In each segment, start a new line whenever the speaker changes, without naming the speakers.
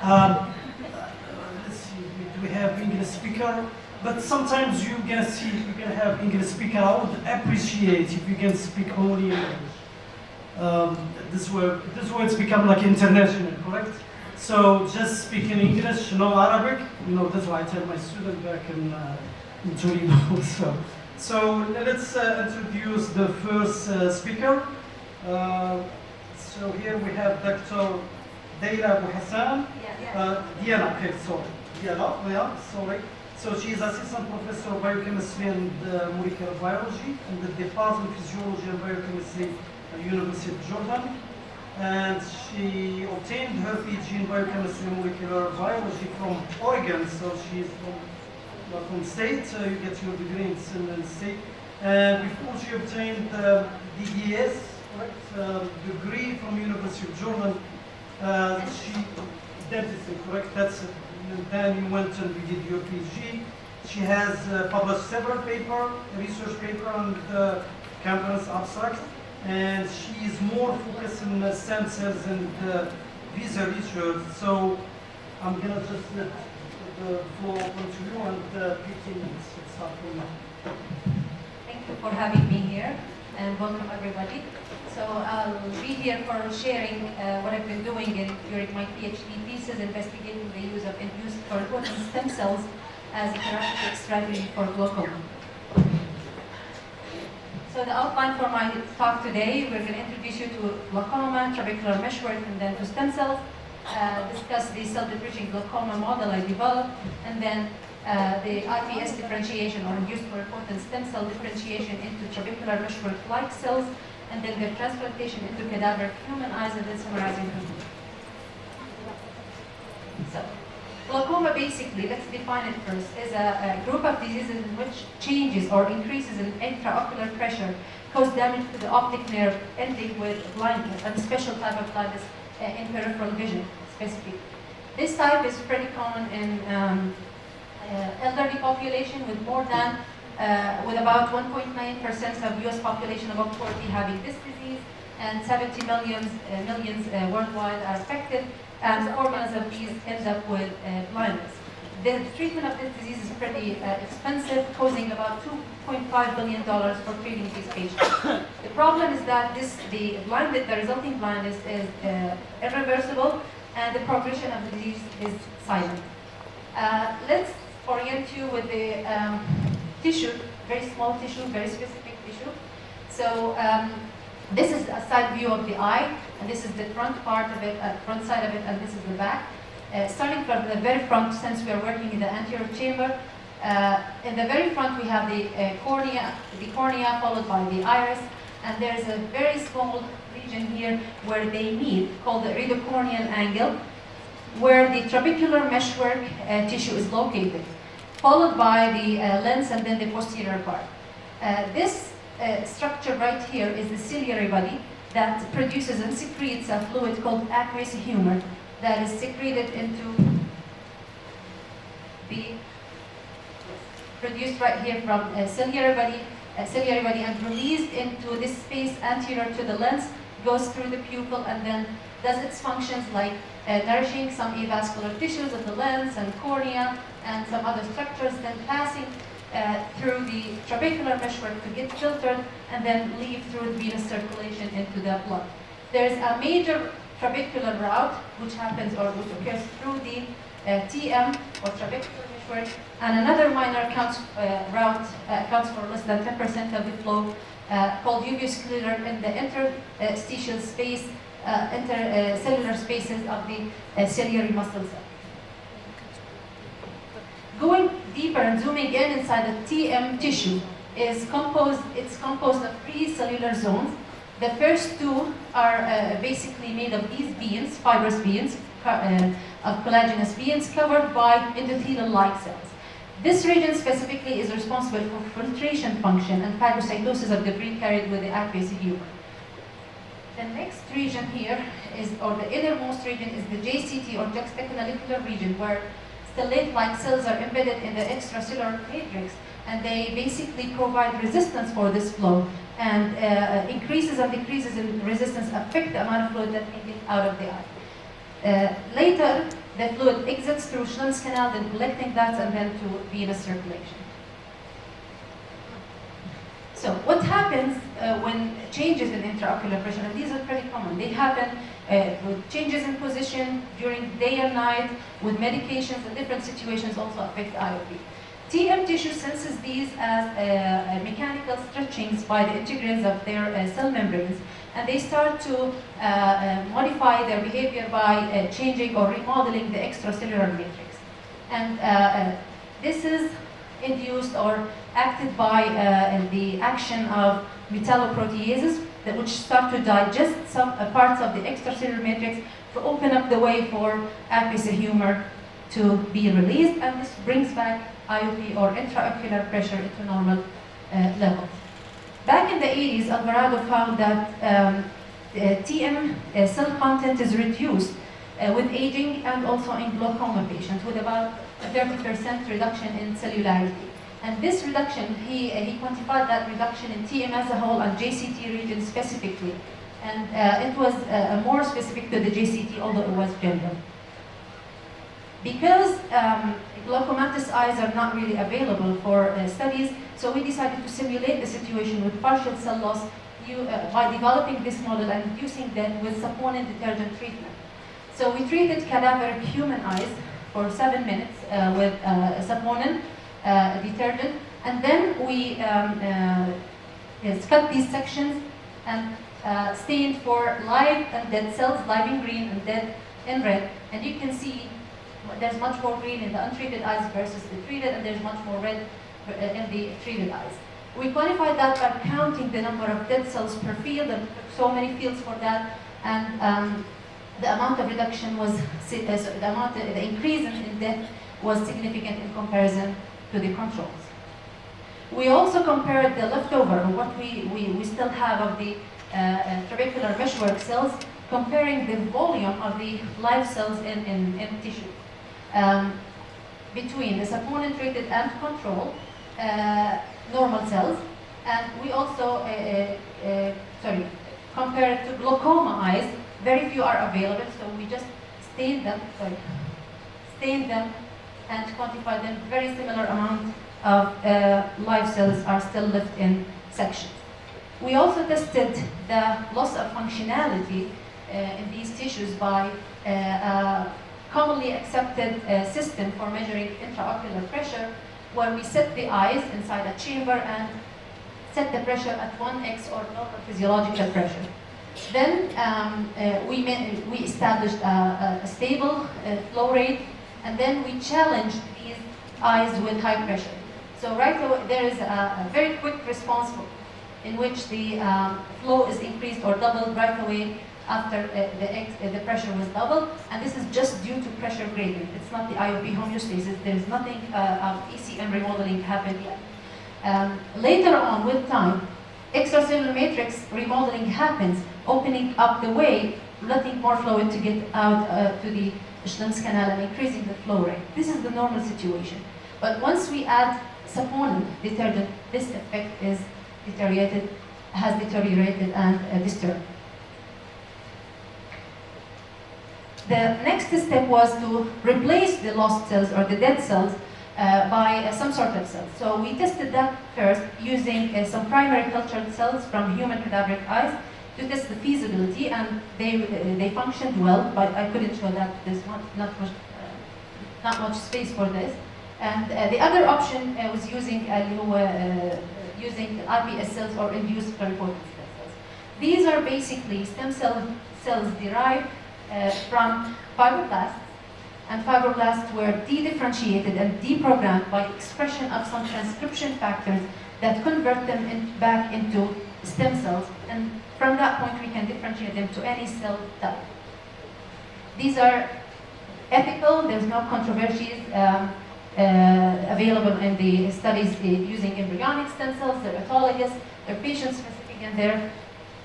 Let's see, we have English speaker, but sometimes you're gonna have English speaker. I would appreciate if you can speak only English. This words become like international, correct? So just speak in English, no Arabic. That's why I tell my student back in Torino. So let's introduce the first speaker. So here we have Dr. Deila Abu Hassan. Diana, okay, sorry. Diana, sorry. So she is Assistant Professor of Biochemistry and Molecular Biology in the Department of Physiology and Biochemistry at the University of Jordan. And she obtained her PhD in Biochemistry and Molecular Biology from Oregon, so she's from state. You get your degree in the state. And before she obtained the DES, degree from University of Jordan, she dentistry, correct? That's it. And then you went and you did your PhD. She has published several research paper and conference abstracts, and she is more focused on stem cells and visa research. So I'm gonna just let the floor open to you, and 15 minutes. Let's start from now.
Thank you for having me here, and welcome everybody. So I'll be here for sharing what I've been doing during my PhD thesis, investigating the use of induced pluripotent stem cells as a therapeutic strategy for glaucoma. So the outline for my talk today, we're going to introduce you to glaucoma, trabecular meshwork, and then to stem cells, discuss the cell-differentiating glaucoma model I developed, and then the IPS differentiation or induced pluripotent stem cell differentiation into trabecular meshwork-like cells, and then their transplantation into cadaver human eyes, and then summarizing them. So, glaucoma basically, let's define it first, is a group of diseases in which changes or increases in intraocular pressure cause damage to the optic nerve, ending with blindness, and a special type of blindness in peripheral vision specifically. This type is pretty common in elderly population with with about 1.9% of US population above 40 having this disease, and 70 millions worldwide are affected, and 4 million of these end up with blindness. The treatment of this disease is pretty expensive, causing about $2.5 billion for treating these patients. The problem is that the resulting blindness is irreversible, and the progression of the disease is silent. Let's orient you with the tissue, very small tissue, very specific tissue. So this is a side view of the eye, and this is the front part of it, front side of it, and this is the back. Starting from the very front, since we are working in the anterior chamber, in the very front we have the cornea followed by the iris, and there is a very small region here where they meet, called the iridocorneal angle, where the trabecular meshwork tissue is located, followed by the lens and then the posterior part. This structure right here is the ciliary body that produces and secretes a fluid called aqueous humor that is secreted into produced right here from ciliary body and released into this space anterior to the lens, goes through the pupil and then does its functions like nourishing some avascular tissues of the lens and cornea and some other structures, then passing through the trabecular meshwork to get filtered and then leave through the venous circulation into the blood. There's a major trabecular route which occurs through the TM or trabecular meshwork, and another minor route accounts for less than 10% of the flow called uvuscular in the interstitial space, intercellular spaces of the ciliary muscle cell. Going deeper and zooming in inside the TM tissue it's composed of 3 cellular zones. The first 2 are basically made of these beans, fibrous beans, of collagenous beans covered by endothelial-like cells. This region specifically is responsible for filtration function and phagocytosis of debris carried with the aqueous humor. The next region here or the innermost region is the JCT or juxtacanalicular region, where stellate-like cells are embedded in the extracellular matrix, and they basically provide resistance for this flow, and increases and decreases in resistance affect the amount of fluid that can get out of the eye. Later, the fluid exits through Schlemm's canal, then collecting that, and then to venous circulation. So what happens when changes in intraocular pressure, and these are pretty common, they happen with changes in position during day and night, with medications, and different situations also affect IOP. TM tissue senses these as mechanical stretchings by the integrins of their cell membranes, and they start to modify their behavior by changing or remodeling the extracellular matrix. And this is induced or acted by the action of metalloproteases, which start to digest some parts of the extracellular matrix to open up the way for aqueous humor to be released, and this brings back IOP or intraocular pressure into normal levels. Back in the 80s, Alvarado found that TM cell content is reduced with aging and also in glaucoma patients with about a 30% reduction in cellularity. And this reduction, he quantified that reduction in TM as a whole and JCT region specifically. And it was more specific to the JCT, although it was general. Because glaucomatous eyes are not really available for studies, so we decided to simulate the situation with partial cell loss by developing this model and inducing them with saponin detergent treatment. So we treated cadaveric human eyes for 7 minutes with saponin detergent, and then we cut these sections and stained for live and dead cells, live in green and dead in red. And you can see there's much more green in the untreated eyes versus the treated, and there's much more red in the treated eyes. We quantified that by counting the number of dead cells per field, and so many fields for that, and the amount of reduction was, the increase in death was significant in comparison to the controls. We also compared the leftover, or what we still have of the trabecular meshwork cells, comparing the volume of the live cells in tissue between the saponin-treated and control normal cells. And we also compared to glaucoma eyes. Very few are available, so we just stained them and quantified them. Very similar amount of live cells are still left in sections. We also tested the loss of functionality in these tissues by a commonly accepted system for measuring intraocular pressure, where we set the eyes inside a chamber and set the pressure at 1x or normal physiological pressure. Then we established a stable flow rate, and then we challenged these eyes with high pressure. So right away, there is a very quick response in which the flow is increased or doubled right away after the pressure was doubled, and this is just due to pressure gradient. It's not the IOP homeostasis. There's nothing of ECM remodeling happened yet. Later on, with time, extracellular matrix remodeling happens, opening up the way, letting more fluid to get out to the Schlemm's canal and increasing the flow rate. This is the normal situation. But once we add saponin detergent, this effect is has deteriorated and disturbed. The next step was to replace the lost cells or the dead cells by some sort of cells. So we tested that first using some primary cultured cells from human cadaveric eyes to test the feasibility, and they functioned well, but I couldn't show that. There's not much space for this. And the other option was using IPS cells or induced pluripotent stem cells. These are basically stem cells derived from fibroblasts, and fibroblasts were de-differentiated and deprogrammed by expression of some transcription factors that convert them back into stem cells, and from that point we can differentiate them to any cell type. These are ethical, there's no controversies available in the studies using embryonic stem cells. They're autologous, they're patient-specific, and they're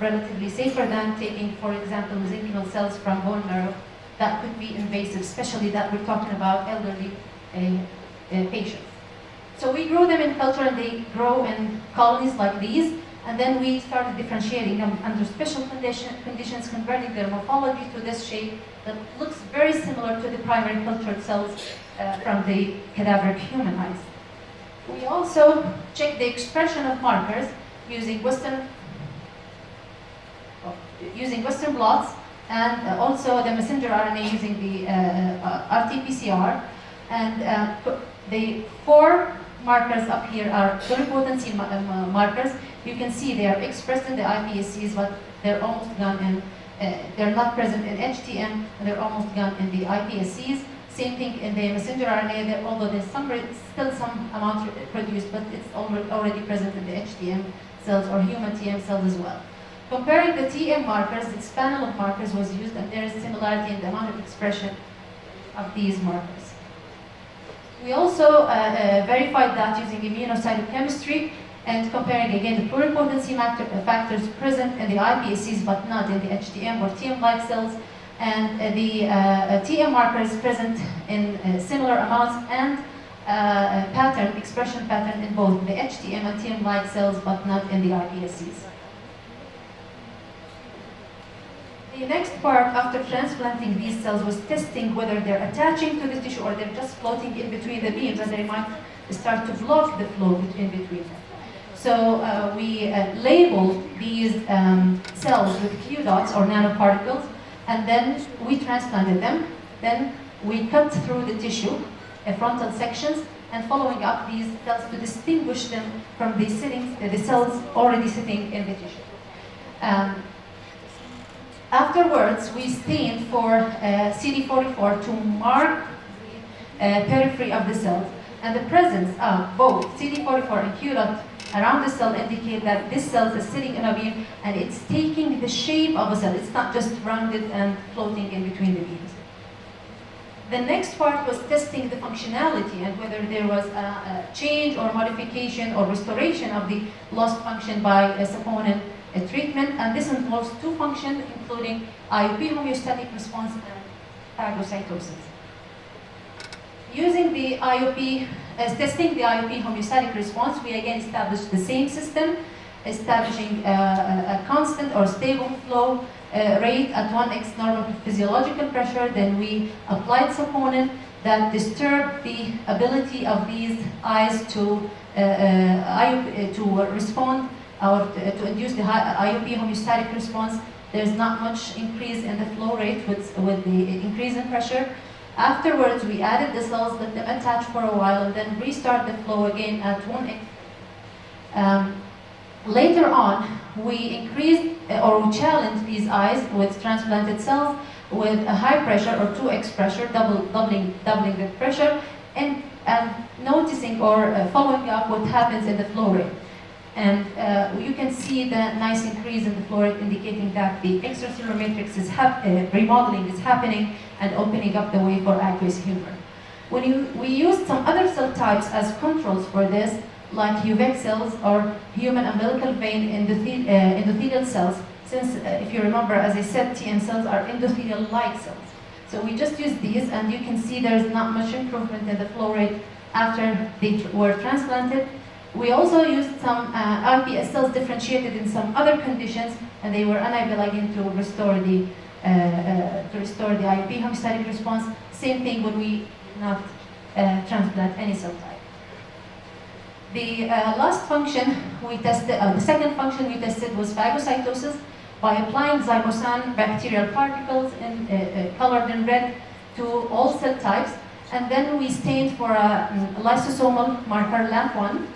relatively safer than taking, for example, mesenchymal cells from bone marrow that could be invasive, especially that we're talking about elderly patients. So we grow them in culture, and they grow in colonies like these. And then we started differentiating them under special conditions, converting their morphology to this shape that looks very similar to the primary cultured cells from the cadaveric human eyes. We also checked the expression of markers using Western blots, and also the messenger RNA using the RT-PCR. And the 4 markers up here are pluripotency markers. You can see they are expressed in the iPSCs, but they're almost gone in, they're not present in HTM, and they're almost gone in the iPSCs. Same thing in the messenger RNA, although there's still some amount produced, but it's already present in the HTM cells or human TM cells as well. Comparing the TM markers, this panel of markers was used, and there is similarity in the amount of expression of these markers. We also verified that using immunocytochemistry and comparing again the pluripotency factors present in the iPSCs but not in the HTM or TM-like cells, and the TM markers present in similar amounts and expression pattern in both the HTM and TM-like cells but not in the iPSCs. The next part after transplanting these cells was testing whether they're attaching to the tissue or they're just floating in between the beams, and they might start to block the flow between them. So we labeled these cells with Q dots or nanoparticles, and then we transplanted them. Then we cut through the tissue, frontal sections, and following up these cells to distinguish them from the cells already sitting in the tissue. Afterwards, we stained for CD44 to mark the periphery of the cells. And the presence of both CD44 and Q dot around the cell indicate that this cell is sitting in a beam and it's taking the shape of a cell. It's not just rounded and floating in between the beams. The next part was testing the functionality and whether there was a change or modification or restoration of the lost function by a saponin treatment, and this involves 2 functions, including IOP homeostatic response and phagocytosis. Using the IOP, testing the IOP homeostatic response, we again established the same system, establishing a constant or stable flow rate at 1x normal physiological pressure. Then we applied saponin that disturbed the ability of these eyes to respond or to induce the IOP homeostatic response. There's not much increase in the flow rate with the increase in pressure. Afterwards, we added the cells, let them attach for a while, and then restart the flow again at 1x. Later on, we increased or we challenged these eyes with transplanted cells with a high pressure or 2x pressure, doubling the pressure, and noticing or following up what happens in the flow rate. And you can see the nice increase in the flow rate, indicating that the extracellular matrix is remodeling is happening and opening up the way for aqueous humor. We used some other cell types as controls for this, like UVEC cells or human umbilical vein endothelial cells, since if you remember, as I said, TM cells are endothelial-like cells. So we just used these, and you can see there's not much improvement in the flow rate after they were transplanted. We also used some RPS cells differentiated in some other conditions, and they were unable again to restore the IOP homeostatic response. Same thing when we not transplant any cell type. The last function we tested, the second function we tested was phagocytosis by applying zymosan bacterial particles colored in red to all cell types, and then we stained for a lysosomal marker LAMP1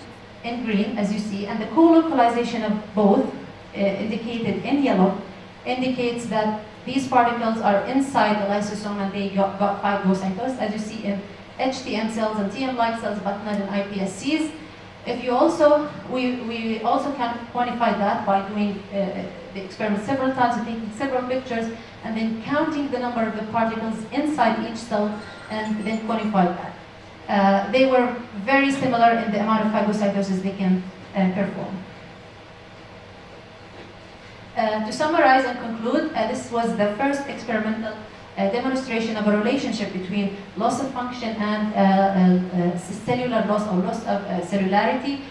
in green, as you see, and the co-localization of both, indicated in yellow, indicates that these particles are inside the lysosome and they got phagocytosed, as you see in HTM cells and TM-like cells, but not in iPSCs. If you also, we also can quantify that by doing the experiment several times and taking several pictures and then counting the number of the particles inside each cell and then quantify that. They were very similar in the amount of phagocytosis they can perform. To summarize and conclude, this was the first experimental demonstration of a relationship between loss of function and cellular loss or loss of cellularity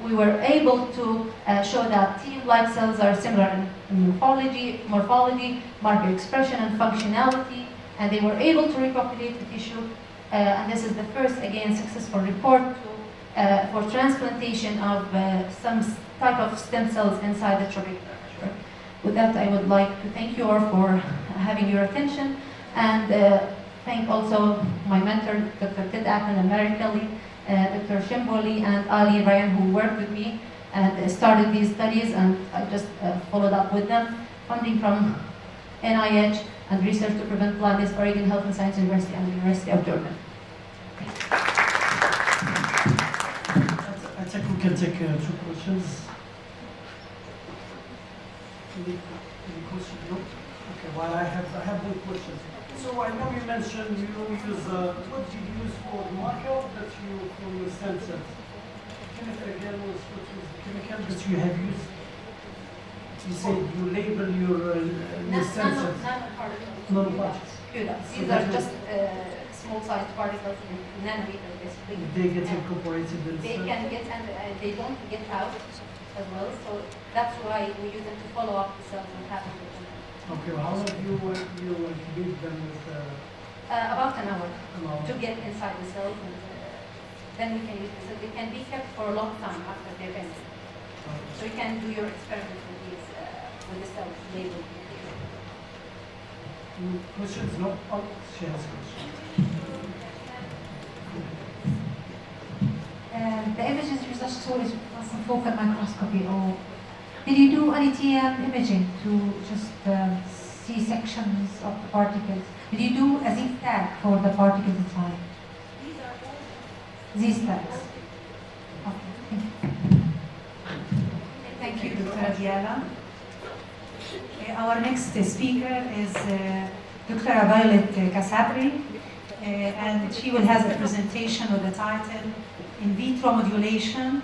we were able to show that T-like cells are similar in morphology, marker expression, and functionality, and they were able to repopulate the tissue. And this is the first, again, successful report for transplantation of some type of stem cells inside the trabecular meshwork. With that, I would like to thank you all for having your attention, and thank also my mentor, Dr. Ted Ackman and Mary Kelly, Dr. Shimboli and Ali Ryan, who worked with me and started these studies, and I just followed up with them. Funding from NIH and Research to Prevent Blindness, Oregon Health and Science University, and the University of Jordan.
I think we can take 2 questions. Any questions? No? Okay, well, I have 1 question. So I know you mentioned you use, what did you use for the marker that you, for your stem cells? Again, what was the chemical that you have used? You said you label your stem cells. Nanoparticles.
These are just small-sized particles in nanometers, basically.
They get incorporated in
They can get, and they don't get out as well, so that's why we use them to follow up the cells and happen with them.
Okay, well, how long do you incubate them with?
About an hour to get inside the cells, and then we can use the cells. They can be kept for a long time after they're empty. So you can do your experiments with these, with the cells labeled.
Questions? No? Oh, she has a question.
The images you just saw is focal microscopy, or did you do any TM imaging to just see sections of the particles? Did you do a Z-tag for the particles inside? Z-tags. Okay.
Thank you, Dr. Diala. Our next speaker is Dr. Violet Casabri, and she will have a presentation with the title In vitro modulation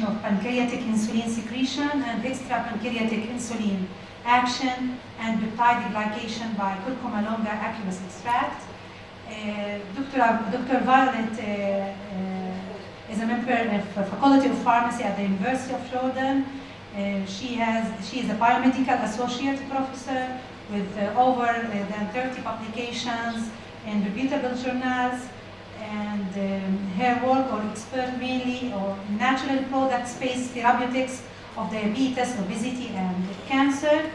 of pancreatic insulin secretion and extrapancreatic insulin action and peptide glycation by curcuma longa aqueous extract. Dr. Violet is a member of Faculty of Pharmacy at the University of Jordan. She is a biomedical associate professor with over than 30 publications in reputable journals, and her work or expert mainly on natural product-based therapeutics of diabetes, obesity, and cancer.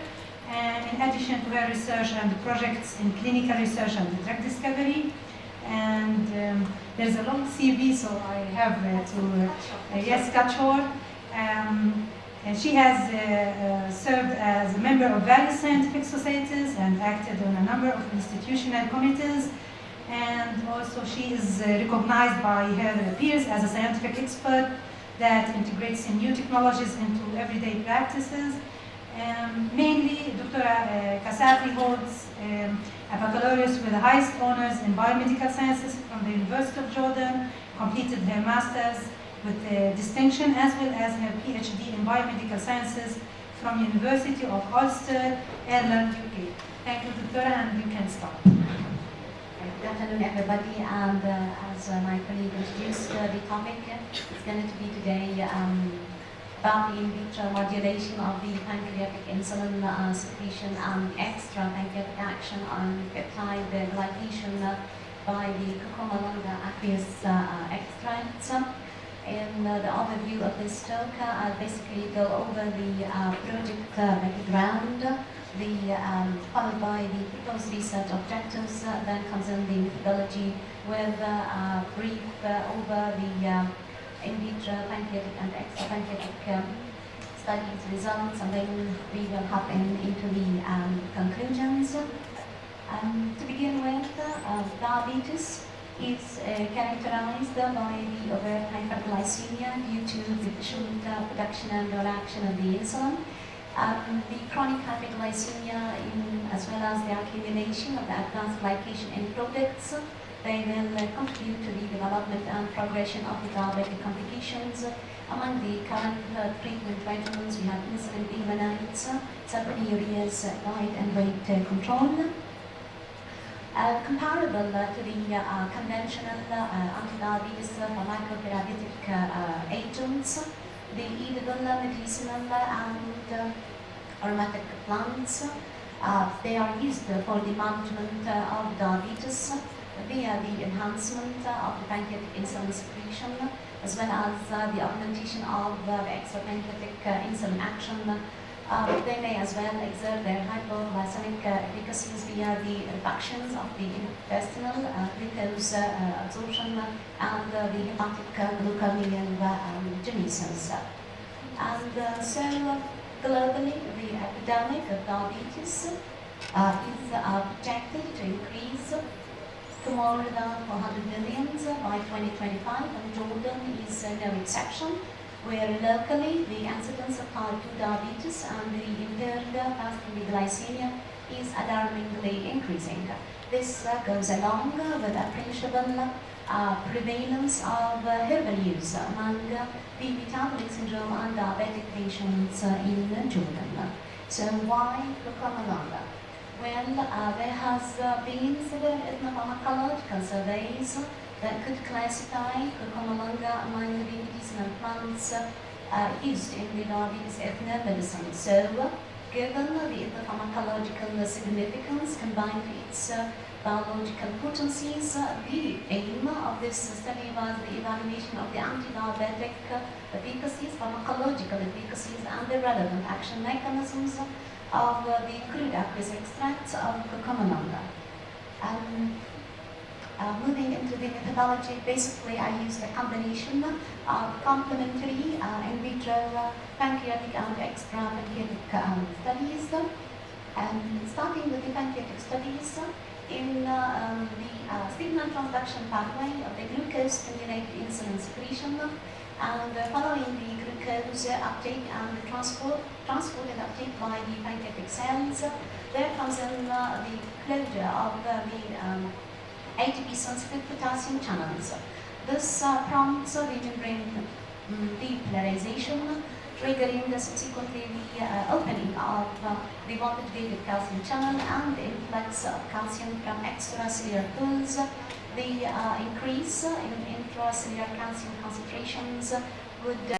And in addition to her research and projects in clinical research and drug discovery. And there's a long CV, so I have to cut short. And she has served as a member of various scientific societies and acted on a number of institutional committees. And also she is recognized by her peers as a scientific expert that integrates new technologies into everyday practices. Mainly, Dr. Casabri holds a baccalaureate with the highest honors in biomedical sciences from the University of Jordan, completed her master's with distinction, as well as her PhD in biomedical sciences from University of Ulster, Ireland, UK. Thank you, Doctora, and you can start.
Good afternoon, everybody, and as my colleague introduced the topic, it's going to be today about the in vitro modulation of the pancreatic insulin secretion and extra pancreatic action on peptide glycation by the curcuma longa aqueous extracts. In the overview of this talk, I'll basically go over the project background, followed by the proposed research objectives, then comes in the methodology with a brief over the in vitro pancreatic and extrapancreatic studies results, and then we will hop into the conclusions. To begin with, diabetes is characterized by the overt hyperglycemia due to deficient production and action of the insulin. The chronic hyperglycemia, as well as the accumulation of the advanced glycation end products, they will contribute to the development and progression of the diabetic complications. Among the current treatment regimens, we have insulin eliminants, sulfonylureas, diet and weight control. comparable to the conventional anti-diabetes pharmacotherapeutic agents, the edible, medicinal, and aromatic plants. They are used for the management of diabetes via the enhancement of the pancreatic insulin secretion, as well as the augmentation of the extrapancreatic insulin action. They may as well exert their hypoglycemic efficacies via the reductions of the intestinal glucose absorption and the hepatic gluconeogenesis. And so globally, the epidemic of diabetes is projected to increase to more than 400 million by 2025, and Jordan is no exception, where locally the incidence of type 2 diabetes and the impaired fasting glycemia is alarmingly increasing. This goes along with appreciable prevalence of herbal use among the metabolic syndrome and diabetic patients in Jordan. So why Glaucoma? Well, there has been several ethnopharmacological surveys that could classify Glaucoma among the medicinal plants used in the diabetes ethnomedicine. So, given the ethnopharmacological significance combined with its biological potencies, the aim of this study was the evaluation of the anti-diabetic efficacies, pharmacological efficacies, and the relevant action mechanisms of the crude aqueous extracts of Glaucoma. Moving into the methodology, basically I used a combination of complementary in vitro pancreatic and extra-pancreatic studies. Starting with the pancreatic studies, in the signal transduction pathway of the glucose-stimulated insulin secretion, and following the glucose uptake and transport and uptake by the pancreatic cells, there comes in the closure of the ATP-sensitive potassium channels. This prompts the membrane depolarization, triggering subsequently the opening of the voltage-gated calcium channel and the influx of calcium from extracellular pools. The increase in intracellular calcium concentrations would